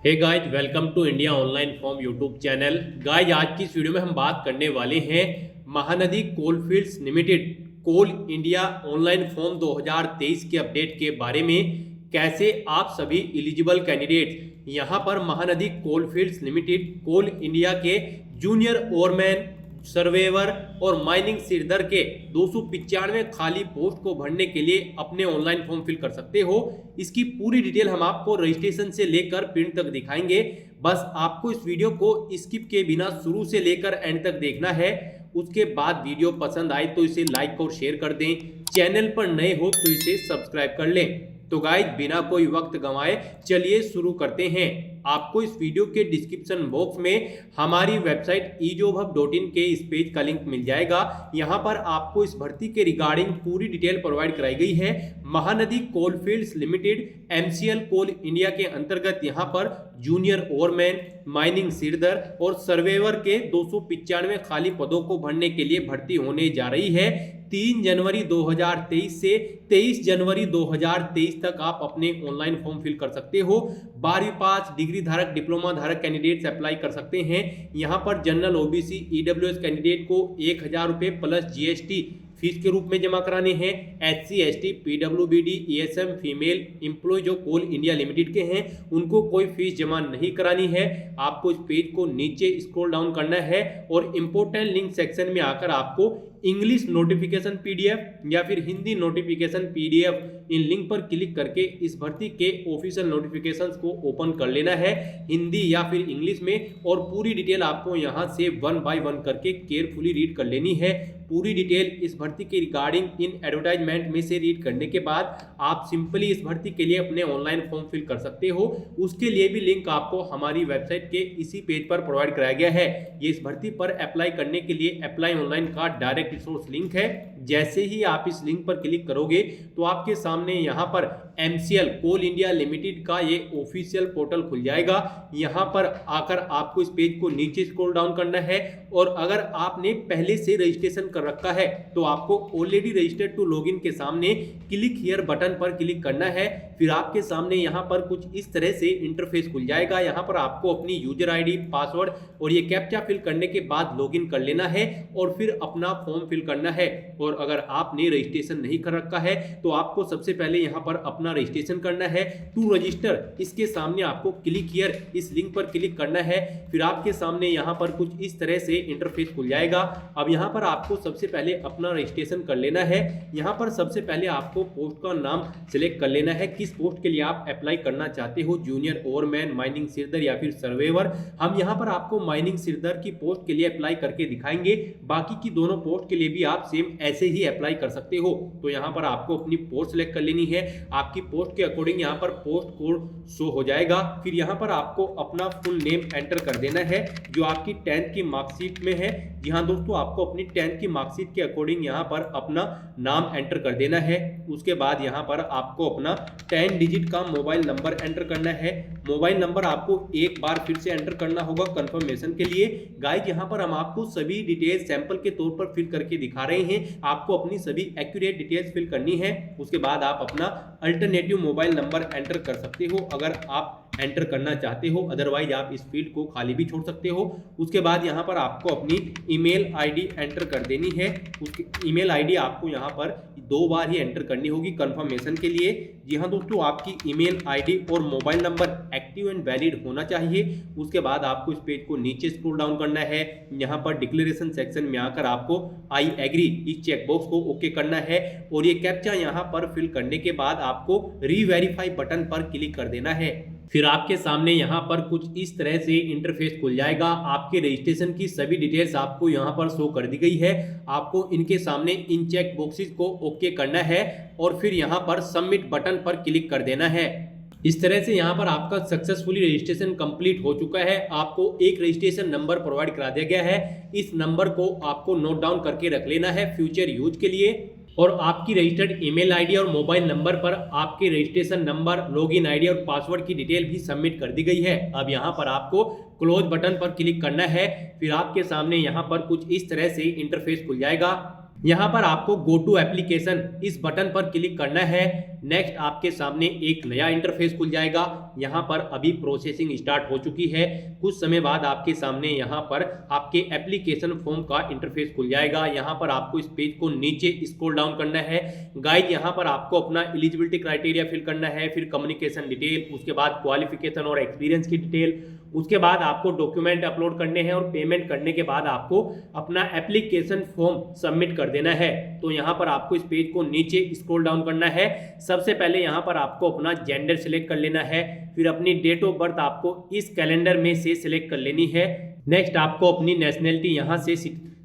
Hey guys, welcome to India online form YouTube channel. Guys, आज की इस video में हम बात करने वाले हैं महानदी कोलफील्ड्स लिमिटेड कोल इंडिया ऑनलाइन फॉर्म 2023 के अपडेट के बारे में। कैसे आप सभी एलिजिबल कैंडिडेट यहां पर महानदी कोलफील्ड्स लिमिटेड कोल इंडिया के जूनियर ओवरमैन, सर्वेवर और माइनिंग सीडर के 295 खाली पोस्ट को भरने के लिए अपने ऑनलाइन फॉर्म फिल कर सकते हो। इसकी पूरी डिटेल हम आपको रजिस्ट्रेशन से लेकर प्रिंट तक दिखाएंगे। बस आपको इस वीडियो को स्किप के बिना शुरू से लेकर एंड तक देखना है। उसके बाद वीडियो पसंद आए तो इसे लाइक और शेयर कर दें। चैनल पर नए हो तो इसे सब्सक्राइब कर लें। तो गाइस, बिना कोई वक्त गंवाए चलिए शुरू करते हैं। आपको इस वीडियो के डिस्क्रिप्शन बॉक्स में हमारी वेबसाइट ejobhub.in के इस पेज का लिंक मिल जाएगा। यहां पर आपको इस भर्ती के रिगार्डिंग पूरी डिटेल प्रोवाइड कराई गई है। महानदी कोलफील्ड्स लिमिटेड MCL कोल इंडिया के अंतर्गत यहां पर जूनियर ओवरमैन, माइनिंग सीडर और सर्वेवर के 295 खाली पदों को भरने के लिए भर्ती होने जा रही है। 3 जनवरी 2023 से 23 जनवरी 2023 तक आप अपने ऑनलाइन फॉर्म फिल कर सकते हो। 12वीं पास, डिग्री धारक, डिप्लोमा धारक कैंडिडेट्स अप्लाई कर सकते हैं। यहां पर जनरल, OBC, EWS कैंडिडेट को 1000 रुपये प्लस GST फीस के रूप में जमा कराने हैं। SC, ST, PWBD, ESM, female employ जो कोल इंडिया लिमिटेड के हैं उनको कोई फीस जमा नहीं करानी है। आपको इस पेज को नीचे स्क्रॉल डाउन करना है और इंपोर्टेंट लिंक सेक्शन में आकर आपको इंग्लिश नोटिफिकेशन PDF या फिर हिंदी नोटिफिकेशन PDF इन लिंक पर क्लिक करके इस भर्ती के ऑफिशियल नोटिफिकेशंस को ओपन कर लेना है हिंदी या फिर इंग्लिश में। और पूरी डिटेल आपको यहां से 1 बाय 1 करके केयरफुली रीड कर लेनी है। पूरी डिटेल इस भर्ती के रिगार्डिंग इन एडवर्टाइजमेंट में से रीड करने के बाद आप सिंपली इस भर्ती के लिए अपने ऑनलाइन फॉर्म फिल कर सकते हो। उसके लिए भी लिंक आपको हमारी वेबसाइट के इसी पेज पर प्रोवाइड कराया गया है। ये इस भर्ती पर अप्लाई करने के लिए अप्लाई ऑनलाइन का डायरेक्ट रिसोर्स लिंक है। जैसे ही आप इस लिंक पर क्लिक करोगे तो आपके सामने यहाँ पर MCL कोल इंडिया लिमिटेड का ये ऑफिशियल पोर्टल खुल जाएगा। यहाँ पर आकर आपको इस पेज को नीचे स्क्रॉल डाउन करना है और अगर आपने पहले से रजिस्ट्रेशन कर रखा है तो आपको ऑलरेडी रजिस्टर्ड टू लॉगिन के सामने क्लिक हियर बटन पर क्लिक करना है। फिर आपके सामने यहाँ पर कुछ इस तरह से इंटरफेस खुल जाएगा। यहाँ पर आपको अपनी यूजर ID, पासवर्ड और ये कैप्चा फिल करने के बाद लॉगिन कर लेना है और फिर अपना फॉर्म फिल करना है। और अगर आपने रजिस्ट्रेशन नहीं कर रखा है तो आपको सबसे पहले यहाँ पर अपना रजिस्ट्रेशन करना है। टू रजिस्टर इसके सामने आपको क्लिक हियर इस लिंक पर क्लिक करना है। फिर आपके सामने यहाँ पर कुछ इस तरह से इंटरफेस खुल जाएगा। अब यहाँ पर आपको सबसे पहले अपना रजिस्ट्रेशन कर लेना है। यहाँ पर सबसे पहले आपको पोस्ट का नाम सिलेक्ट कर लेना है, किस पोस्ट के लिए आप अप्लाई करना चाहते हो, जूनियर ओवरमैन, माइनिंग सीडर या फिर सर्वेवर। हम यहाँ पर आपको माइनिंग सीडर की पोस्ट के लिए अप्लाई करके दिखाएंगे। बाकी की दोनों पोस्ट के लिए भी आप सेम ऐसे ही अप्लाई कर सकते हो। तो यहाँ पर आपको अपनी पोस्ट सिलेक्ट कर लेनी है। आपकी पोस्ट के अकॉर्डिंग यहाँ पर पोस्ट कोड शो हो जाएगा। फिर यहाँ पर आपको अपना फुल नेम एंटर कर देना है जो आपकी 10th की मार्कशीट में है। जी हाँ दोस्तों, आपको अपनी 10th की मार्कशीट के अकॉर्डिंग यहाँ पर अपना नाम एंटर कर देना है। उसके बाद यहाँ पर आपको अपना 10 डिजिट का मोबाइल नंबर एंटर करना है। मोबाइल नंबर आपको एक बार फिर से एंटर करना होगा कंफर्मेशन के लिए। गाइस, यहाँ पर हम आपको सभी डिटेल सैंपल के तौर पर फिल करके दिखा रहे हैं। आपको अपनी सभी एक्यूरेट डिटेल्स फिल करनी है। उसके बाद आप अपना अल्टरनेटिव मोबाइल नंबर एंटर कर सकते हो अगर आप एंटर करना चाहते हो, अदरवाइज आप इस फील्ड को खाली भी छोड़ सकते हो। उसके बाद यहाँ पर आपको अपनी ईमेल ID एंटर कर देनी है। उसकी ईमेल ID आपको यहाँ पर 2 बार ही एंटर करनी होगी कंफर्मेशन के लिए। जी हाँ दोस्तों, आपकी ईमेल ID और mobile number active and valid होना चाहिए। उसके बाद आपको इस पेज को नीचे स्क्रॉल डाउन करना है। यहाँ पर डिक्लेरेशन सेक्शन में आकर आपको आई एग्री इस चेकबॉक्स को ओके करना है और ये कैप्चा यहाँ पर फिल करने के बाद आपको रीवेरीफाई बटन पर क्लिक कर देना है। फिर आपके सामने यहाँ पर कुछ इस तरह से इंटरफेस खुल जाएगा। आपके रजिस्ट्रेशन की सभी डिटेल्स आपको यहाँ पर शो कर दी गई है। आपको इनके सामने इन चेक बॉक्सेस को ओके करना है और फिर यहाँ पर सबमिट बटन पर क्लिक कर देना है। इस तरह से यहाँ पर आपका सक्सेसफुली रजिस्ट्रेशन कंप्लीट हो चुका है। आपको एक रजिस्ट्रेशन नंबर प्रोवाइड करा दिया गया है। इस नंबर को आपको नोट डाउन करके रख लेना है फ्यूचर यूज के लिए। और आपकी रजिस्टर्ड ईमेल ID और मोबाइल नंबर पर आपके रजिस्ट्रेशन नंबर, लॉगिन ID और पासवर्ड की डिटेल भी सबमिट कर दी गई है। अब यहाँ पर आपको क्लोज बटन पर क्लिक करना है। फिर आपके सामने यहाँ पर कुछ इस तरह से इंटरफेस खुल जाएगा। यहाँ पर आपको गो टू एप्लीकेशन इस बटन पर क्लिक करना है। नेक्स्ट आपके सामने एक नया इंटरफेस खुल जाएगा। यहाँ पर अभी प्रोसेसिंग स्टार्ट हो चुकी है। कुछ समय बाद आपके सामने यहाँ पर आपके एप्लीकेशन फॉर्म का इंटरफेस खुल जाएगा। यहाँ पर आपको इस पेज को नीचे स्क्रॉल डाउन करना है। गाइड यहाँ पर आपको अपना एलिजिबिलिटी क्राइटेरिया फिल करना है, फिर कम्युनिकेशन डिटेल, उसके बाद क्वालिफिकेशन और एक्सपीरियंस की डिटेल, उसके बाद आपको डॉक्यूमेंट अपलोड करने हैं और पेमेंट करने के बाद आपको अपना एप्लीकेशन फॉर्म सबमिट कर देना है। तो यहाँ पर आपको इस पेज को नीचे स्क्रॉल डाउन करना है। सबसे पहले यहाँ पर आपको अपना जेंडर सिलेक्ट कर लेना है, फिर अपनी डेट ऑफ बर्थ आपको इस कैलेंडर में से सिलेक्ट कर लेनी है। नेक्स्ट आपको अपनी नेशनैलिटी यहाँ से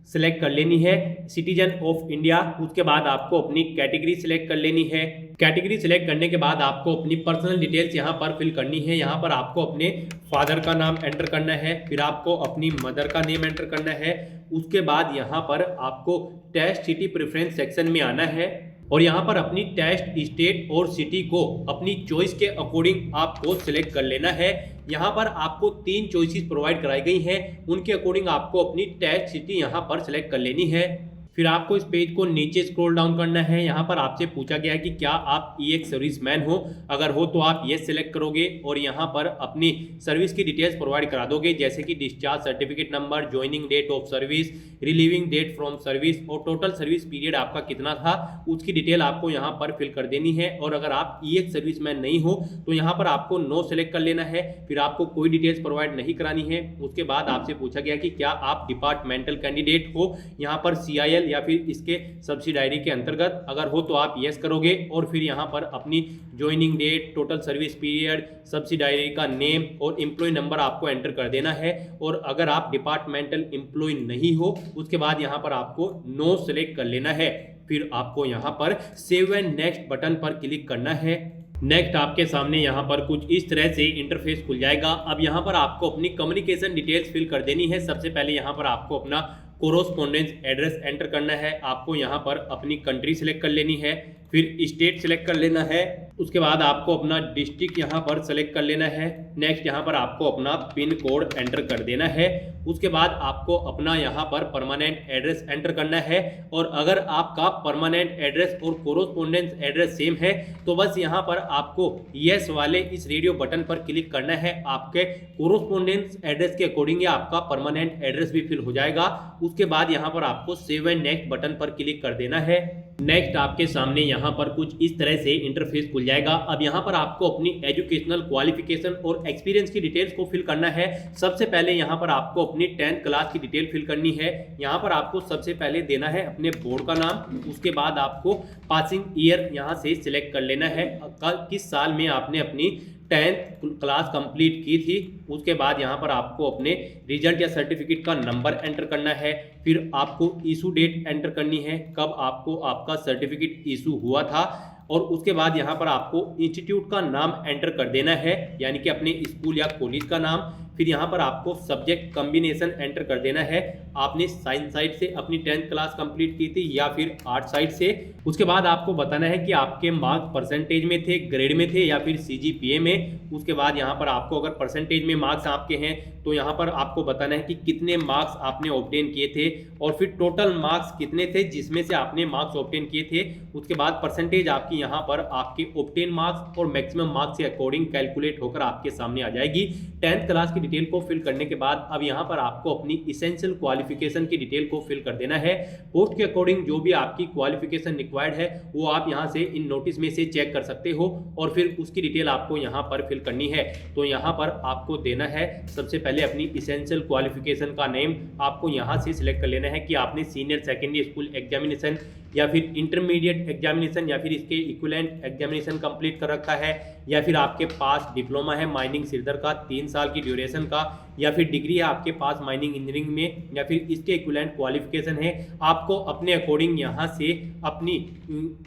सिलेक्ट कर लेनी है, सिटीजन ऑफ इंडिया। उसके बाद आपको अपनी कैटेगरी सिलेक्ट कर लेनी है। कैटेगरी सिलेक्ट करने के बाद आपको अपनी पर्सनल डिटेल्स यहाँ पर फिल करनी है। यहाँ पर आपको अपने फादर का नाम एंटर करना है, फिर आपको अपनी मदर का नेम एंटर करना है। उसके बाद यहाँ पर आपको टेस्ट सिटी प्रेफरेंस सेक्शन में आना है और यहाँ पर अपनी टेस्ट स्टेट और सिटी को अपनी चॉइस के अकॉर्डिंग आपको सिलेक्ट कर लेना है। यहाँ पर आपको 3 चॉइसेस प्रोवाइड कराई गई हैं, उनके अकॉर्डिंग आपको अपनी टेस्ट सिटी यहाँ पर सिलेक्ट कर लेनी है। फिर आपको इस पेज को नीचे स्क्रॉल डाउन करना है। यहाँ पर आपसे पूछा गया है कि क्या आप ईएक्स सर्विसमैन हो, अगर हो तो आप ये सिलेक्ट करोगे और यहाँ पर अपनी सर्विस की डिटेल्स प्रोवाइड करा दोगे, जैसे कि discharge certificate number, joining date of service, relieving date from service और टोटल सर्विस पीरियड आपका कितना था, उसकी डिटेल आपको यहाँ पर फिल कर देनी है। और अगर आप ईएक्स सर्विसमैन नहीं हो तो यहाँ पर आपको नो सिलेक्ट कर लेना है, फिर आपको कोई डिटेल्स प्रोवाइड नहीं करानी है। उसके बाद आपसे पूछा गया कि क्या आप डिपार्टमेंटल कैंडिडेट हो, यहाँ पर CIL या फिर इसके सब्सिडायरी के अंतर्गत, अगर हो तो आप यस करोगे और फिर यहाँ पर अपनी joining date, total service period, subsidiary का नेम और एम्प्लॉय नंबर आपको एंटर कर देना है। और अगर आप डिपार्टमेंटल एम्प्लॉय नहीं हो उसके बाद यहाँ पर आपको नो सिलेक्ट कर लेना है। फिर आपको यहाँ पर सेव एंड नेक्स्ट बटन पर क्लिक करना है। नेक्स्ट आपके सामने यहाँ पर कुछ इस तरह से इंटरफेस खुल जाएगा। अब यहाँ पर आपको अपनी कम्युनिकेशन डिटेल्स फिल कर देनी है। सबसे पहले यहाँ पर आपको अपना कोरोस्पोंडेंस एड्रेस एंटर करना है। आपको यहाँ पर अपनी कंट्री सिलेक्ट कर लेनी है, फिर स्टेट सिलेक्ट कर लेना है। उसके बाद आपको अपना डिस्ट्रिक्ट यहाँ पर सेलेक्ट कर लेना है। नेक्स्ट यहाँ पर आपको अपना पिन कोड एंटर कर देना है। उसके बाद आपको अपना यहाँ पर परमानेंट एड्रेस एंटर करना है। और अगर आपका परमानेंट एड्रेस और कोरोस्पोंडेंस एड्रेस सेम है तो बस यहाँ पर आपको यस वाले इस रेडियो बटन पर क्लिक करना है। आपके कोरोस्पोंडेंस एड्रेस के अकॉर्डिंग आपका परमानेंट एड्रेस भी फिल हो जाएगा। उसके बाद यहाँ पर आपको सेव एंड नेक्स्ट बटन पर क्लिक कर देना है। नेक्स्ट आपके सामने यहाँ पर कुछ इस तरह से इंटरफेस खुल जाएगा। अब यहाँ पर आपको अपनी एजुकेशनल क्वालिफिकेशन और एक्सपीरियंस की डिटेल्स को फिल करना है। सबसे पहले यहाँ पर आपको अपनी 10th क्लास की डिटेल फिल करनी है। यहाँ पर आपको सबसे पहले देना है अपने बोर्ड का नाम। उसके बाद आपको पासिंग ईयर यहाँ से सिलेक्ट कर लेना है, किस साल में आपने अपनी 10th क्लास कंप्लीट की थी। उसके बाद यहाँ पर आपको अपने रिजल्ट या सर्टिफिकेट का नंबर एंटर करना है। फिर आपको इशू डेट एंटर करनी है, कब आपको आपका सर्टिफिकेट इशू हुआ था। और उसके बाद यहाँ पर आपको इंस्टीट्यूट का नाम एंटर कर देना है, यानी कि अपने स्कूल या कॉलेज का नाम। फिर यहाँ पर आपको सब्जेक्ट कॉम्बिनेशन एंटर कर देना है, आपने साइंस साइड से अपनी 10th क्लास कंप्लीट की थी या फिर आर्ट साइड से। उसके बाद आपको बताना है कि आपके मार्क्स परसेंटेज में थे, ग्रेड में थे या फिर CGPA में। उसके बाद यहाँ पर आपको अगर परसेंटेज में मार्क्स आपके हैं तो यहाँ पर आपको बताना है कि कितने मार्क्स आपने ऑब्टेन किए थे और फिर टोटल मार्क्स कितने थे जिसमें से आपने मार्क्स ऑब्टेन किए थे। उसके बाद परसेंटेज आपकी यहाँ पर आपके ऑब्टेन मार्क्स और मैक्सिमम मार्क्स के अकॉर्डिंग कैलकुलेट होकर आपके सामने आ जाएगी। 10th क्लास की डिटेल को फिल करने के बाद अब यहाँ पर आपको अपनी इसेंशियल क्वालिफिकेशन की डिटेल को फिल कर देना है। पोस्ट के अकॉर्डिंग जो भी आपकी क्वालिफिकेशन रिक्वायर्ड है वो आप यहाँ से इन नोटिस में से चेक कर सकते हो और फिर उसकी डिटेल आपको यहाँ पर फिल करनी है। तो यहाँ पर आपको देना है सबसे पहले अपनी इसेंशियल क्वालिफिकेशन का नेम आपको यहाँ से सिलेक्ट कर लेना है कि आपने सीनियर सेकेंडरी स्कूल एग्जामिनेशन या फिर इंटरमीडिएट एग्जामिनेशन या फिर इसके इक्विवेलेंट एग्जामिनेशन कंप्लीट कर रखा है या फिर आपके पास डिप्लोमा है माइनिंग सिरदर का 3 साल की ड्यूरेशन का या फिर डिग्री है आपके पास माइनिंग इंजीनियरिंग में या फिर इसके इक्विवेलेंट क्वालिफिकेशन है। आपको अपने अकॉर्डिंग यहाँ से अपनी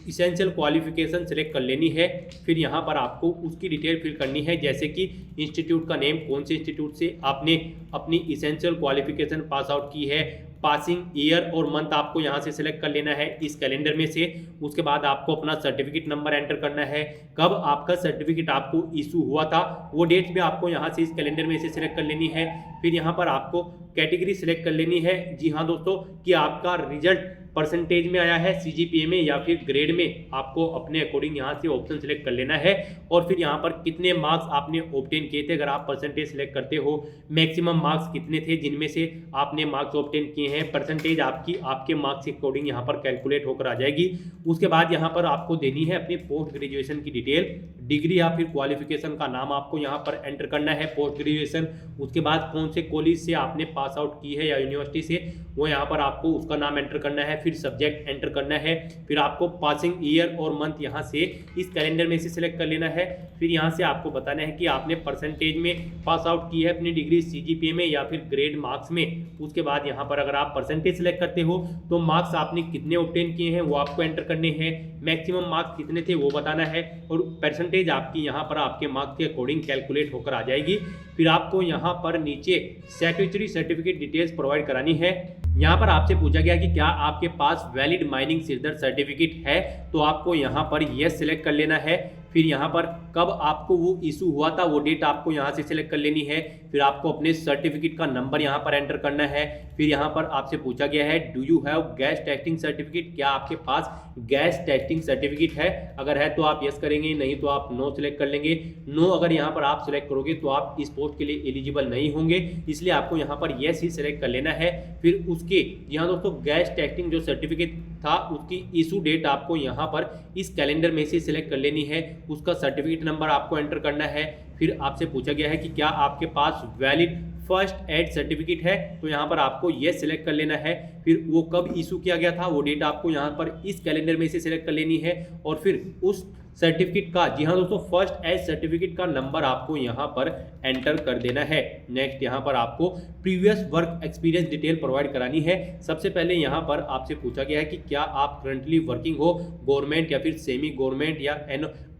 इसेंशियल क्वालिफिकेशन सिलेक्ट कर लेनी है। फिर यहाँ पर आपको उसकी डिटेल फिल करनी है, जैसे कि इंस्टीट्यूट का नेम, कौन से इंस्टीट्यूट से आपने अपनी इसेंशियल क्वालिफिकेशन पास आउट की है, पासिंग ईयर और मंथ आपको यहाँ से सिलेक्ट कर लेना है इस कैलेंडर में से। उसके बाद आपको अपना सर्टिफिकेट नंबर एंटर करना है, कब आपका सर्टिफिकेट आपको इशू हुआ था वो डेट भी आपको यहाँ से इस कैलेंडर में से सिलेक्ट कर लेनी है। फिर यहाँ पर आपको कैटेगरी सिलेक्ट कर लेनी है। जी हाँ दोस्तों, कि आपका रिजल्ट परसेंटेज में आया है, सीजीपीए में या फिर ग्रेड में, आपको अपने अकॉर्डिंग यहाँ से ऑप्शन सिलेक्ट कर लेना है। और फिर यहाँ पर कितने मार्क्स आपने ऑब्टेन किए थे, अगर आप परसेंटेज सिलेक्ट करते हो, मैक्सिमम मार्क्स कितने थे जिनमें से आपने मार्क्स ऑब्टेन किए हैं, परसेंटेज आपकी आपके मार्क्स के अकॉर्डिंग यहाँ पर कैलकुलेट होकर आ जाएगी। उसके बाद यहाँ पर आपको देनी है अपनी पोस्ट ग्रेजुएशन की डिटेल, डिग्री या फिर क्वालिफिकेशन का नाम आपको यहाँ पर एंटर करना है, पोस्ट ग्रेजुएशन। उसके बाद कौन से कॉलेज से आपने पास आउट की है या यूनिवर्सिटी से, वो यहाँ पर आपको उसका नाम एंटर करना है। फिर सब्जेक्ट एंटर करना है। फिर आपको पासिंग ईयर और मंथ यहाँ से इस कैलेंडर में से सिलेक्ट कर लेना है। फिर यहाँ से आपको बताना है कि आपने परसेंटेज में पास आउट की है अपनी डिग्री, सीजीपीए में या फिर ग्रेड मार्क्स में। उसके बाद यहाँ पर अगर आप परसेंटेज सिलेक्ट करते हो तो मार्क्स आपने कितने ऑब्टेन किए हैं वो आपको एंटर करने हैं, मैक्सिमम मार्क्स कितने थे वो बताना है, और परसेंटेज आपकी यहाँ पर आपके मार्क्स के अकॉर्डिंग कैलकुलेट होकर आ जाएगी। फिर आपको यहाँ पर नीचे स्टैट्यूटरी सर्टिफिकेट डिटेल्स प्रोवाइड करानी है। यहाँ पर आपसे पूछा गया कि क्या आपके पास वैलिड माइनिंग सिरदर्द सर्टिफिकेट है, तो आपको यहाँ पर यस सिलेक्ट कर लेना है। फिर यहाँ पर कब आपको वो इशू हुआ था वो डेट आपको यहाँ से सिलेक्ट कर लेनी है। फिर आपको अपने सर्टिफिकेट का नंबर यहाँ पर एंटर करना है। फिर यहाँ पर आपसे पूछा गया है do you have gas testing certificate, क्या आपके पास गैस टेस्टिंग सर्टिफिकेट है, अगर है तो आप यस करेंगे, नहीं तो आप नो सिलेक्ट कर लेंगे। नो अगर यहाँ पर आप सिलेक्ट करोगे तो आप इस पोस्ट के लिए एलिजिबल नहीं होंगे, इसलिए आपको यहाँ पर यस ही सिलेक्ट कर लेना है। फिर उसके यहाँ दोस्तों गैस टेस्टिंग जो सर्टिफिकेट था उसकी इशू डेट आपको यहाँ पर इस कैलेंडर में से सिलेक्ट कर लेनी है, उसका सर्टिफिकेट नंबर आपको एंटर करना है। फिर आपसे पूछा गया है कि क्या आपके पास वैलिड फर्स्ट एड सर्टिफिकेट है, तो यहाँ पर आपको यस सिलेक्ट कर लेना है। फिर वो कब इशू किया गया था वो डेट आपको यहाँ पर इस कैलेंडर में से सिलेक्ट कर लेनी है। और फिर उस सर्टिफिकेट का, जी हाँ दोस्तों, फर्स्ट एज सर्टिफिकेट का नंबर आपको यहाँ पर एंटर कर देना है। नेक्स्ट यहाँ पर आपको previous work experience detail provide करानी है। सबसे पहले यहाँ पर आपसे पूछा गया है कि क्या आप करंटली वर्किंग हो गवर्नमेंट या फिर सेमी गवर्नमेंट या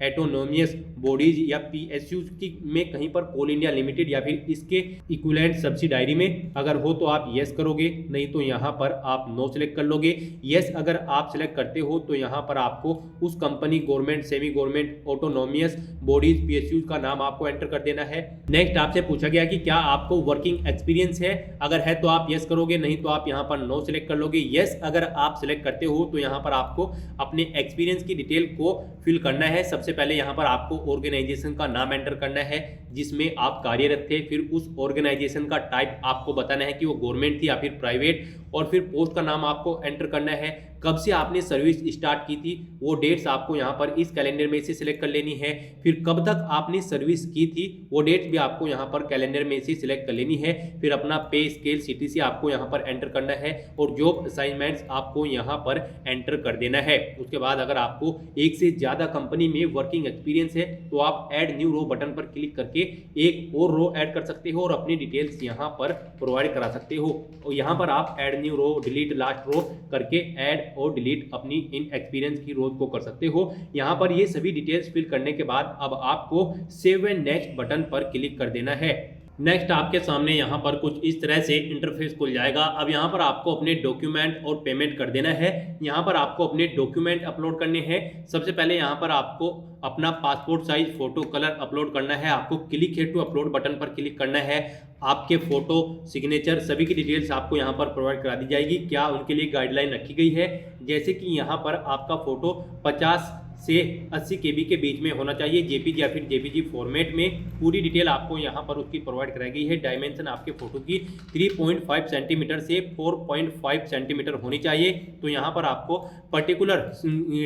एटोनोमियस बॉडीज या पीएसयूज की में कहीं पर कोल इंडिया लिमिटेड या फिर इसके इक्विवेलेंट सब्सिडायरी में, अगर हो तो आप यस करोगे, नहीं तो यहाँ पर आप नो सिलेक्ट कर लोगे। यस अगर आप सिलेक्ट करते हो तो यहाँ पर आपको उस company government, semi government, autonomous bodies, PSUs का नाम आपको एंटर कर देना है। नेक्स्ट आपसे पूछा गया कि क्या आपको वर्किंग एक्सपीरियंस है, अगर है तो आप यस करोगे, नहीं तो आप यहाँ पर नो सिलेक्ट कर लोगे। यस अगर आप सिलेक्ट करते हो तो यहाँ पर आपको अपने एक्सपीरियंस की डिटेल को फिल करना है। सबसे पहले यहाँ पर आपको ऑर्गेनाइजेशन का नाम एंटर करना है जिसमें आप कार्यरत थे। फिर उस ऑर्गेनाइजेशन का टाइप आपको बताना है कि वो गवर्नमेंट थी या फिर प्राइवेट, और फिर पोस्ट का नाम आपको एंटर करना है। कब से आपने सर्विस स्टार्ट की थी वो डेट्स आपको यहाँ पर इस कैलेंडर में से सिलेक्ट कर लेनी है। फिर कब तक आपने सर्विस की थी वो डेट्स भी आपको यहाँ पर कैलेंडर में से सिलेक्ट कर लेनी है। फिर अपना पे स्केल सीटीसी आपको यहाँ पर एंटर करना है और जॉब असाइनमेंट्स आपको यहाँ पर एंटर कर देना है। उसके बाद अगर आपको एक से ज़्यादा कंपनी में वर्किंग एक्सपीरियंस है तो आप ऐड न्यू रो बटन पर क्लिक करके एक और रो ऐड कर सकते हो और अपनी डिटेल्स यहाँ पर प्रोवाइड करा सकते हो। और यहाँ पर आप add new row, delete last row करके ऐड और डिलीट अपनी इन एक्सपीरियंस की रोज को कर सकते हो। यहाँ पर ये सभी डिटेल्स फिल करने के बाद अब आपको सेव एंड नेक्स्ट बटन पर क्लिक कर देना है। नेक्स्ट आपके सामने यहाँ पर कुछ इस तरह से इंटरफेस खुल जाएगा। अब यहाँ पर आपको अपने डॉक्यूमेंट और पेमेंट कर देना है। यहाँ पर आपको अपने डॉक्यूमेंट अपलोड करने हैं। सबसे पहले यहाँ पर आपको अपना passport size photo colour upload करना है। आपको click here to upload button पर क्लिक करना है। आपके फोटो, सिग्नेचर सभी की डिटेल्स आपको यहाँ पर प्रोवाइड करा दी जाएगी। क्या उनके लिए गाइडलाइन रखी गई है, जैसे कि यहाँ पर आपका फोटो 50 से 80 KB के बीच में होना चाहिए, जेपीजी या फिर जेपीजी फॉर्मेट में। पूरी डिटेल आपको यहाँ पर उसकी प्रोवाइड कराई गई है। डायमेंशन आपके फोटो की 3.5 सेंटीमीटर से 4.5 सेंटीमीटर होनी चाहिए। तो यहाँ पर आपको पर्टिकुलर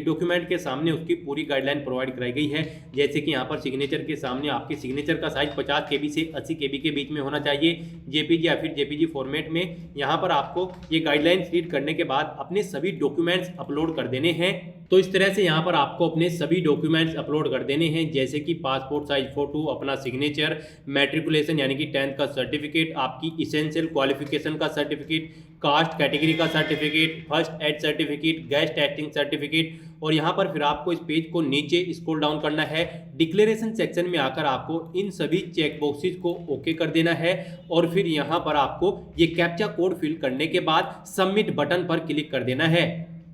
डॉक्यूमेंट के सामने उसकी पूरी गाइडलाइन प्रोवाइड कराई गई है। जैसे कि यहाँ पर सिग्नेचर के सामने आपके सिग्नेचर का साइज 50 KB से 80 KB के बीच में होना चाहिए, जेपीजी या फिर जेपीजी फॉर्मेट में। यहाँ पर आपको ये गाइडलाइंस रीड करने के बाद अपने सभी डॉक्यूमेंट्स अपलोड कर देने हैं। तो इस तरह से यहाँ पर आपको अपने सभी डॉक्यूमेंट्स अपलोड कर देने हैं, जैसे कि पासपोर्ट साइज फोटो, अपना सिग्नेचर, मैट्रिकुलेशन यानी कि 10th का सर्टिफिकेट, आपकी इसेंशियल क्वालिफिकेशन का सर्टिफिकेट, कास्ट कैटेगरी का certificate, first aid certificate, gas testing certificate. और यहाँ पर फिर आपको इस पेज को नीचे स्क्रॉल डाउन करना है। डिक्लेरेशन सेक्शन में आकर आपको इन सभी चेक बॉक्सेस को ओके कर देना है और फिर यहाँ पर आपको ये कैप्चा कोड फिल करने के बाद सबमिट बटन पर क्लिक कर देना है।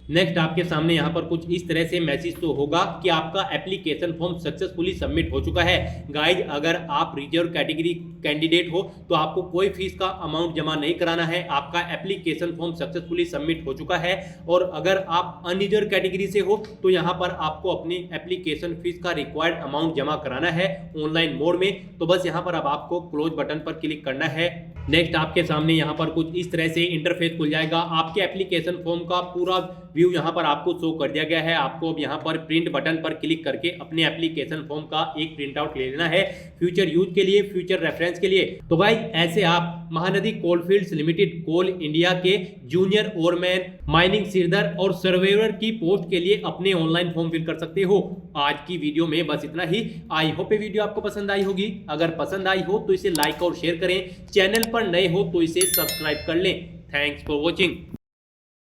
नेक्स्ट आपके सामने यहाँ पर कुछ इस तरह से मैसेज तो होगा कि आपका एप्लीकेशन फॉर्म सक्सेसफुली सबमिट हो चुका है। गाइज, अगर आप रिजर्व कैटेगरी कैंडिडेट हो तो आपको कोई फीस का अमाउंट जमा नहीं कराना है, आपका एप्लीकेशन फॉर्म सक्सेसफुली सबमिट हो चुका है। और अगर आप अनरिजर्व कैटेगरी से हो तो यहाँ पर आपको अपनी एप्लीकेशन फीस का रिक्वायर्ड अमाउंट जमा कराना है ऑनलाइन मोड में। तो बस यहाँ पर अब आपको क्लोज बटन पर क्लिक करना है। नेक्स्ट आपके सामने यहाँ पर कुछ इस तरह से इंटरफेस खुल जाएगा। आपके एप्लीकेशन फॉर्म का पूरा व्यू यहाँ पर आपको शो कर दिया गया है। आपको अब यहाँ पर प्रिंट बटन पर क्लिक करके अपने एप्लीकेशन फॉर्म का एक प्रिंट आउट ले लेना है फ्यूचर यूज के लिए, फ्यूचर रेफरेंस के लिए। तो भाई ऐसे आप महानदी कोलफील्ड्स लिमिटेड कोल इंडिया के जूनियर ओरमैन, माइनिंग सीडर और सर्वेयर की पोस्ट के लिए अपने ऑनलाइन फॉर्म फिल कर सकते हो। आज की वीडियो में बस इतना ही। आई होप ये वीडियो आपको पसंद आई होगी। अगर पसंद आई हो तो इसे लाइक और शेयर करें। चैनल पर नए हो तो इसे सब्सक्राइब कर लें। Thanks for watching.